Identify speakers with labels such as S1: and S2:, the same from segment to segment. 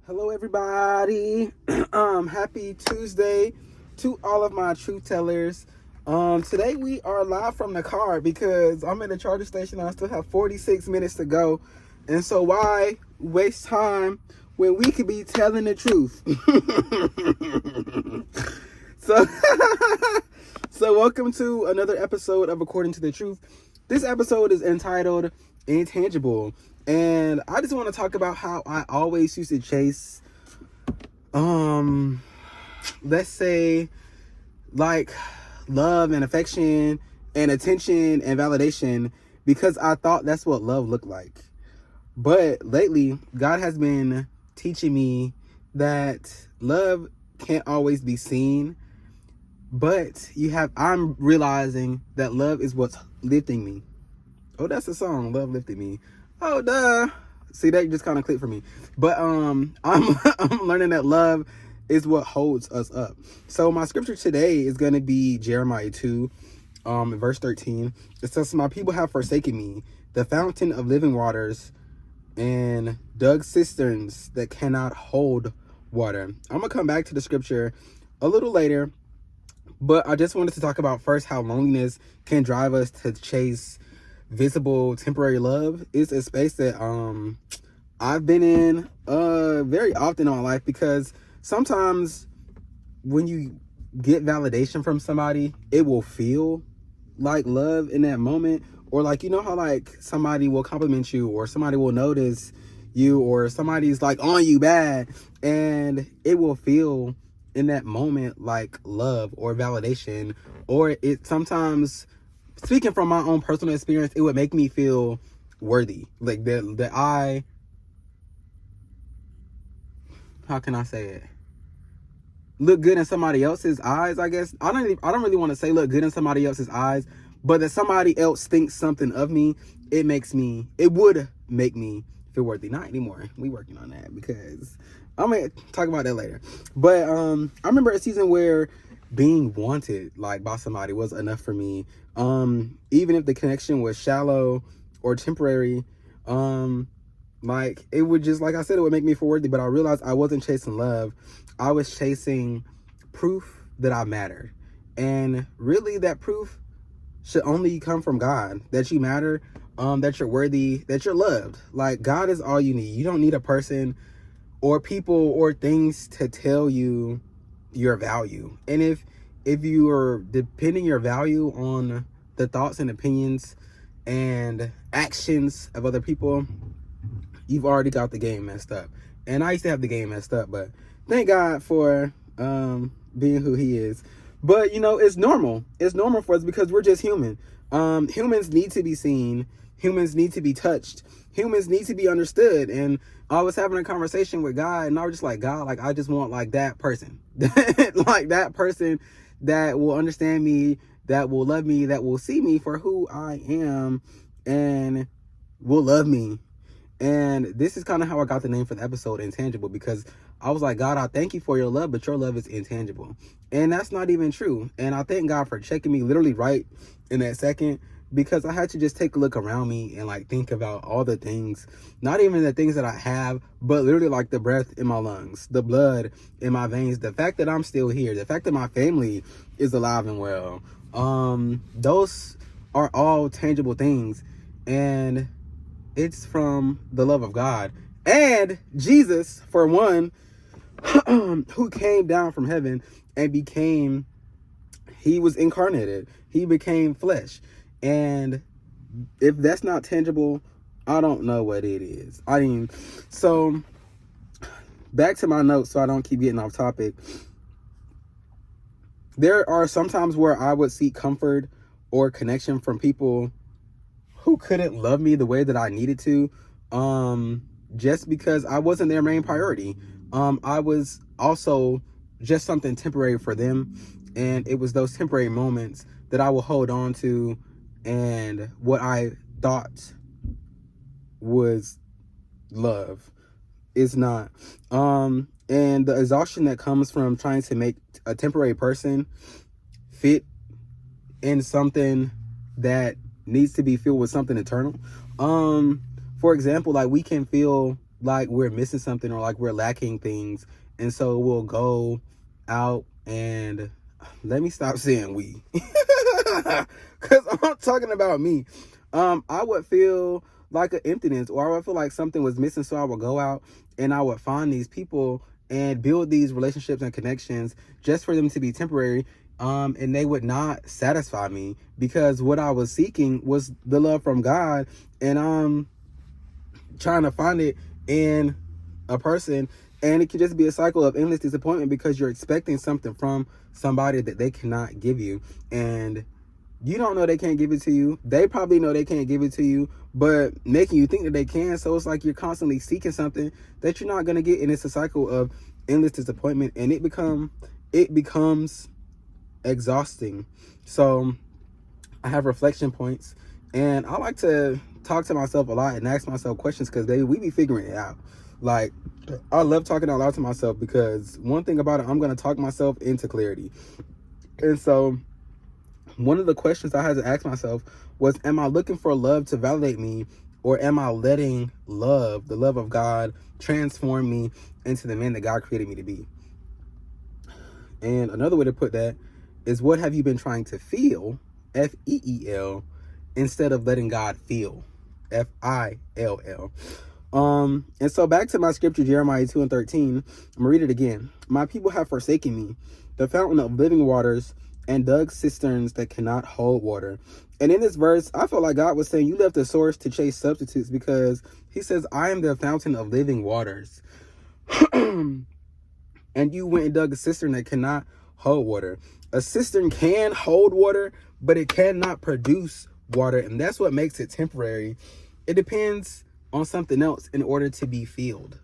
S1: Hello, everybody. Happy Tuesday to all of my truth tellers. Today we are live from the car because I'm in the charger station and I still have 46 minutes to go. And so why waste time when we could be telling the truth? So, so welcome to another episode of According to the Truth. This episode is entitled Intangible. And I just want to talk about how I always used to chase, let's say, like, love and affection and attention and validation because I thought that's what love looked like. But lately, God has been teaching me that love can't always be seen, but I'm realizing that love is what's lifting me. Oh, that's the song, Love Lifted Me. Oh, duh. See, that just kind of clicked for me. But I'm learning that love is what holds us up. So my scripture today is going to be Jeremiah 2, verse 13. It says, "My people have forsaken me, the fountain of living waters, and dug cisterns that cannot hold water." I'm going to come back to the scripture a little later, but I just wanted to talk about first how loneliness can drive us to chase visible temporary love. Is a space that I've been in very often in my life, because sometimes when you get validation from somebody, it will feel like love in that moment. Or like, you know how like somebody will compliment you, or somebody will notice you, or somebody's like on you bad, and it will feel in that moment like love or validation. Or it sometimes, speaking from my own personal experience, it would make me feel worthy. Like that how can I say it? Look good in somebody else's eyes, I guess. I don't really want to say look good in somebody else's eyes, but that somebody else thinks something of me, it would make me feel worthy. Not anymore. We working on that because I'm gonna talk about that later. But I remember a season where being wanted like by somebody was enough for me. Even if the connection was shallow or temporary, like it would just, like I said, it would make me feel worthy. But I realized I wasn't chasing love. I was chasing proof that I mattered. And really that proof should only come from God, that you matter, that you're worthy, that you're loved. Like, God is all you need. You don't need a person or people or things to tell you your value. And if you are depending your value on the thoughts and opinions and actions of other people, you've already got the game messed up. And I used to have the game messed up, but thank God for being who he is. But you know, it's normal for us because we're just human. Humans need to be seen. Humans need to be touched. Humans need to be understood. And I was having a conversation with God, and I was just like, God, like, I just want like that person, like that person that will understand me, that will love me, that will see me for who I am, and will love me. And this is kind of how I got the name for the episode, Intangible, because I was like, God, I thank you for your love, but your love is intangible. And that's not even true. And I thank God for checking me literally right in that second, because I had to just take a look around me and like think about all the things, not even the things that I have, but literally like the breath in my lungs, the blood in my veins, the fact that I'm still here, the fact that my family is alive and well. Those are all tangible things. And it's from the love of God and Jesus, for one, who came down from heaven and he was incarnated. He became flesh. And if that's not tangible, I don't know what it is. I mean, so back to my notes so I don't keep getting off topic. There are some times where I would seek comfort or connection from people who couldn't love me the way that I needed to, just because I wasn't their main priority. I was also just something temporary for them, and it was those temporary moments that I will hold on to, and what I thought was love is not. And the exhaustion that comes from trying to make a temporary person fit in something that needs to be filled with something eternal. For example, like we can feel like we're missing something or like we're lacking things. And so we'll go out and let me stop saying we. Because I'm talking about me. I would feel like an emptiness, or I would feel like something was missing. So I would go out and I would find these people and build these relationships and connections just for them to be temporary. And they would not satisfy me, because what I was seeking was the love from God, and I'm trying to find it in a person. And it can just be a cycle of endless disappointment because you're expecting something from somebody that they cannot give you. And you don't know they can't give it to you. They probably know they can't give it to you, but making you think that they can. So it's like you're constantly seeking something that you're not going to get. And it's a cycle of endless disappointment, and it becomes exhausting. So I have reflection points, and I like to talk to myself a lot and ask myself questions, because we be figuring it out. Like, I love talking out loud to myself, because one thing about it, I'm going to talk myself into clarity. And so one of the questions I had to ask myself was, am I looking for love to validate me, or am I letting love, the love of God, transform me into the man that God created me to be? And another way to put that is, what have you been trying to feel, F-E-E-L, instead of letting God feel, F-I-L-L? And so back to my scripture, Jeremiah 2:13, I'm gonna read it again. My people have forsaken me, the fountain of living waters, and dug cisterns that cannot hold water. And in this verse, I felt like God was saying, you left the source to chase substitutes, because he says, I am the fountain of living waters. And you went and dug a cistern that cannot hold water. A cistern can hold water, but it cannot produce water. And that's what makes it temporary. It depends on something else in order to be filled.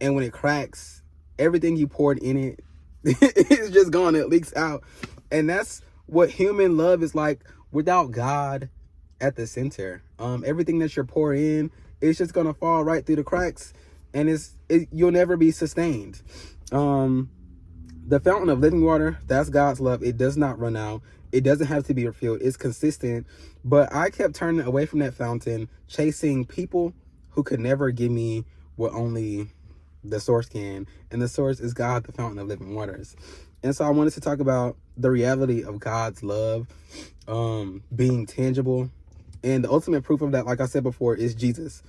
S1: And when it cracks, everything you poured in it is just gone. It leaks out. And that's what human love is like without God at the center. Everything that you're pouring in, it's just gonna fall right through the cracks, and you'll never be sustained. The fountain of living water, that's God's love. It does not run out. It doesn't have to be refilled. It's consistent. But I kept turning away from that fountain, chasing people who could never give me what only the source can. And the source is God, the fountain of living waters. And so I wanted to talk about the reality of God's love being tangible. And the ultimate proof of that, like I said before, is Jesus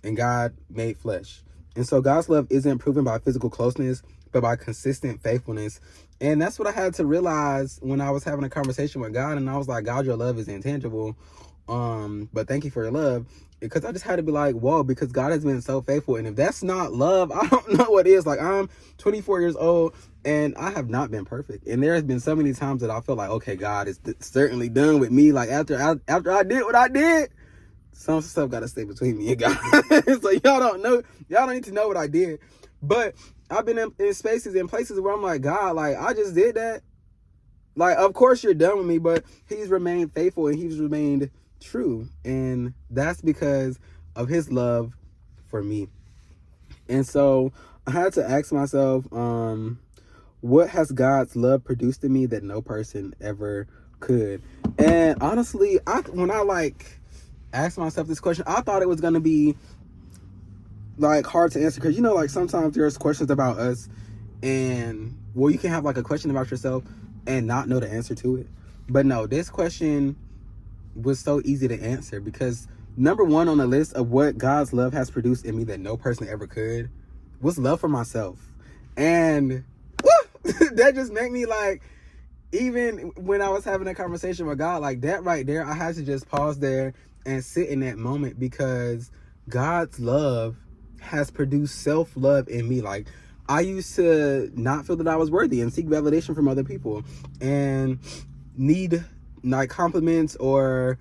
S1: and God made flesh. And so God's love isn't proven by physical closeness, but by consistent faithfulness. And that's what I had to realize when I was having a conversation with God. And I was like, God, your love is intangible. But thank you for your love. Because I just had to be like, whoa, because God has been so faithful. And if that's not love, I don't know what is. Like, I'm 24 years old and I have not been perfect. And there has been so many times that I feel like, okay, God is certainly done with me. Like, after I did what I did, some stuff got to stay between me and God. So y'all don't need to know what I did. But I've been in spaces and places where I'm like, God, like, I just did that. Like, of course you're done with me, but he's remained faithful and he's remained true. And that's because of his love for me. And so I had to ask myself, what has God's love produced in me that no person ever could? And honestly, when I asked myself this question, I thought it was going to be like hard to answer, because like sometimes there's questions about us, and you can have like a question about yourself and not know the answer to it. But no, this question was so easy to answer, because number one on the list of what God's love has produced in me that no person ever could was love for myself. And that just made me like, even when I was having a conversation with God, like that right there, I had to just pause there and sit in that moment, because God's love has produced self-love in me. Like, I used to not feel that I was worthy and seek validation from other people and need like compliments or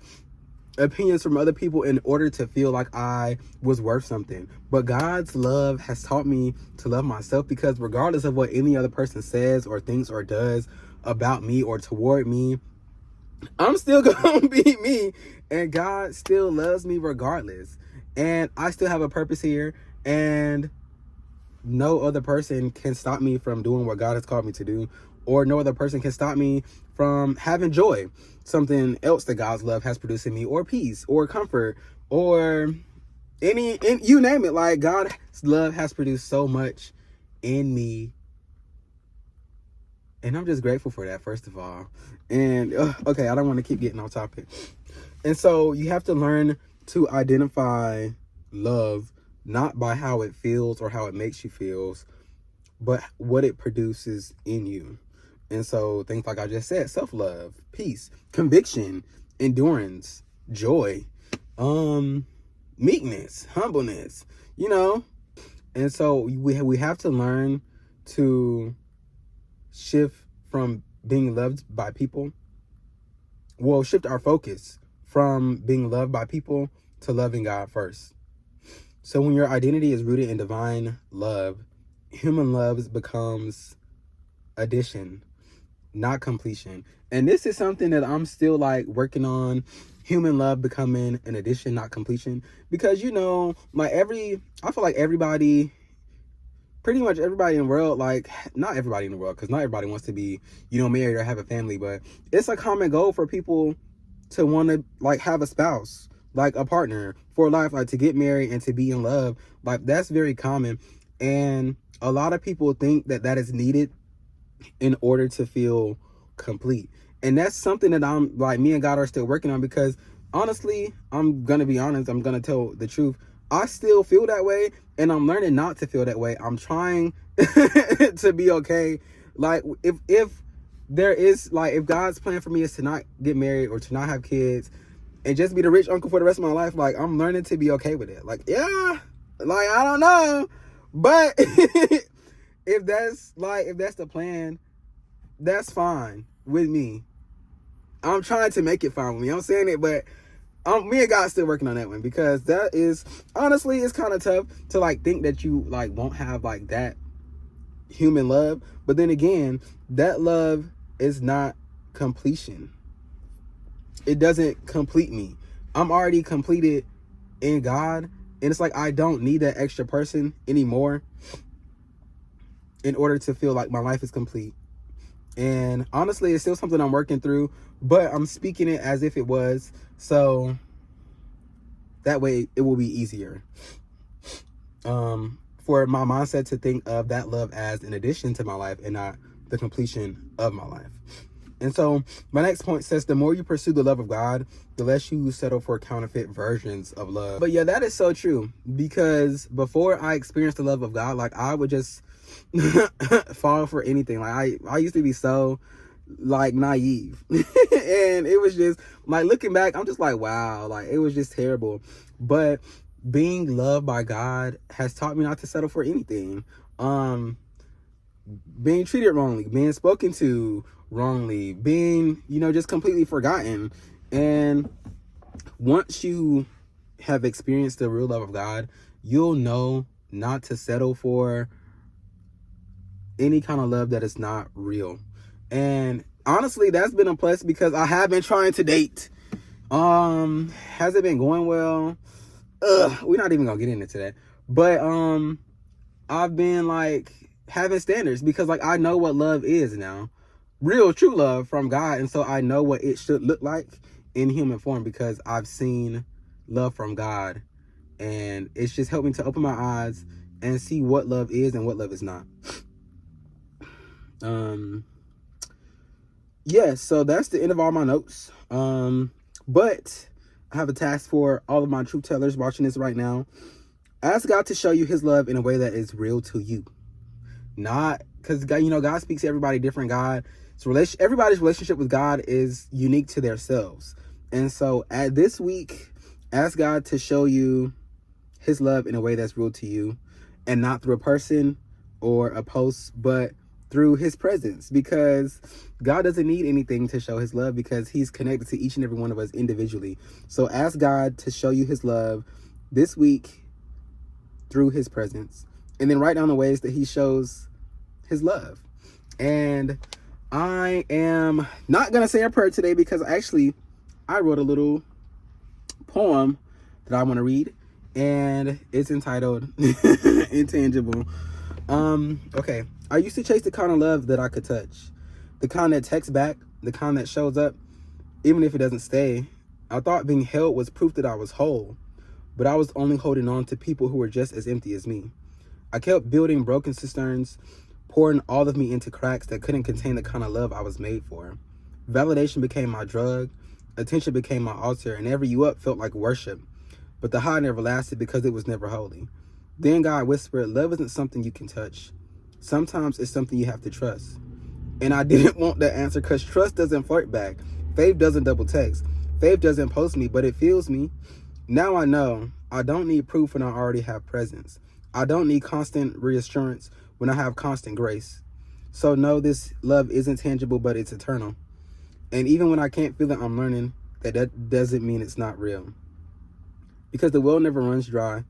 S1: opinions from other people in order to feel like I was worth something. But God's love has taught me to love myself, because regardless of what any other person says or thinks or does about me or toward me, I'm still gonna be me, and God still loves me regardless. And I still have a purpose here, and no other person can stop me from doing what God has called me to do, or no other person can stop me from having joy, something else that God's love has produced in me, or peace, or comfort, or you name it. Like, God's love has produced so much in me, and I'm just grateful for that, first of all. And okay, I don't want to keep getting off topic. And so you have to learn to identify love not by how it feels or how it makes you feel, but what it produces in you. And so things like I just said: self-love, peace, conviction, endurance, joy, meekness, humbleness, you know. And so we have to learn to shift from being loved by people. Well, shift our focus from being loved by people to loving God first. So when your identity is rooted in divine love, human love becomes addition, not completion. And this is something that I'm still like working on, human love becoming an addition, not completion. Because, you know, like I feel like everybody, pretty much everybody in the world, like not everybody in the world, because not everybody wants to be, you know, married or have a family, but it's a common goal for people to want to like have a spouse, like a partner for life, like to get married and to be in love. Like, that's very common. And a lot of people think that that is needed in order to feel complete. And that's something that I'm like, me and God are still working on, because honestly, I'm going to be honest, I'm going to tell the truth. I still feel that way, and I'm learning not to feel that way. I'm trying to be okay. Like, if there is, like, if God's plan for me is to not get married or to not have kids and just be the rich uncle for the rest of my life, like, I'm learning to be okay with it. Like, yeah, like, I don't know, but if that's the plan, that's fine with me. I'm trying to make it fine with me. I'm saying it, but me and God still working on that one, because that is, honestly, it's kind of tough to like think that you like won't have like that human love. But then again, that love is not completion. It doesn't complete me. I'm already completed in God, and it's like I don't need that extra person anymore in order to feel like my life is complete. And honestly, it's still something I'm working through, but I'm speaking it as if it was, so that way it will be easier for my mindset to think of that love as an addition to my life and not the completion of my life. And so my next point says, the more you pursue the love of God, the less you settle for counterfeit versions of love. But yeah, that is so true, because before I experienced the love of God, like, I would just fall for anything. Like, I used to be so like naive and it was just like, looking back, I'm just like, wow, like, it was just terrible. But being loved by God has taught me not to settle for anything. Being treated wrongly, being spoken to wrongly, being, you know, just completely forgotten. And once you have experienced the real love of God, you'll know not to settle for any kind of love that is not real. And honestly, that's been a plus, because I have been trying to date. Has it been going well? We're not even gonna get into that. But I've been like having standards, because like I know what love is now. Real true love from God. And so I know what it should look like in human form, because I've seen love from God. And it's just helped me to open my eyes and see what love is and what love is not. Yeah, so that's the end of all my notes. But I have a task for all of my truth tellers watching this right now. Ask God to show you his love in a way that is real to you. Not because God, you know, God speaks to everybody different. Everybody's relationship with God is unique to themselves. And so at this week, ask God to show you his love in a way that's real to you, and not through a person or a post, but through his presence, because God doesn't need anything to show his love, because he's connected to each and every one of us individually. So ask God to show you his love this week through his presence, and then write down the ways that he shows his love. And I am not going to say a prayer today, because actually I wrote a little poem that I want to read, and it's entitled Intangible. Okay. I used to chase the kind of love that I could touch, the kind that texts back, the kind that shows up even if it doesn't stay. I thought being held was proof that I was whole, but I was only holding on to people who were just as empty as me. I kept building broken cisterns, pouring all of me into cracks that couldn't contain the kind of love I was made for. Validation became my drug, attention became my altar, and every you up felt like worship. But the high never lasted because it was never holy. Then God whispered, love isn't something you can touch. Sometimes it's something you have to trust. And I didn't want that answer because trust doesn't flirt back. Faith doesn't double text. Faith doesn't post me, but it feels me. Now I know I don't need proof when I already have presence. I don't need constant reassurance when I have constant grace. So no, this love isn't tangible, but it's eternal. And even when I can't feel it, I'm learning that doesn't mean it's not real. Because the well never runs dry.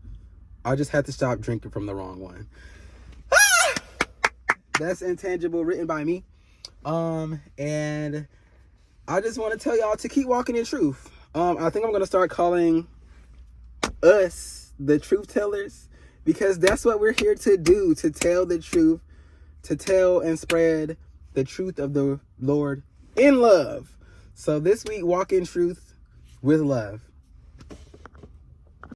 S1: I just had to stop drinking from the wrong one. That's Intangible, written by me. And I just want to tell y'all to keep walking in truth. I think I'm going to start calling us the truth tellers, because that's what we're here to do, to tell the truth, to tell and spread the truth of the Lord in love. So this week, walk in truth with love.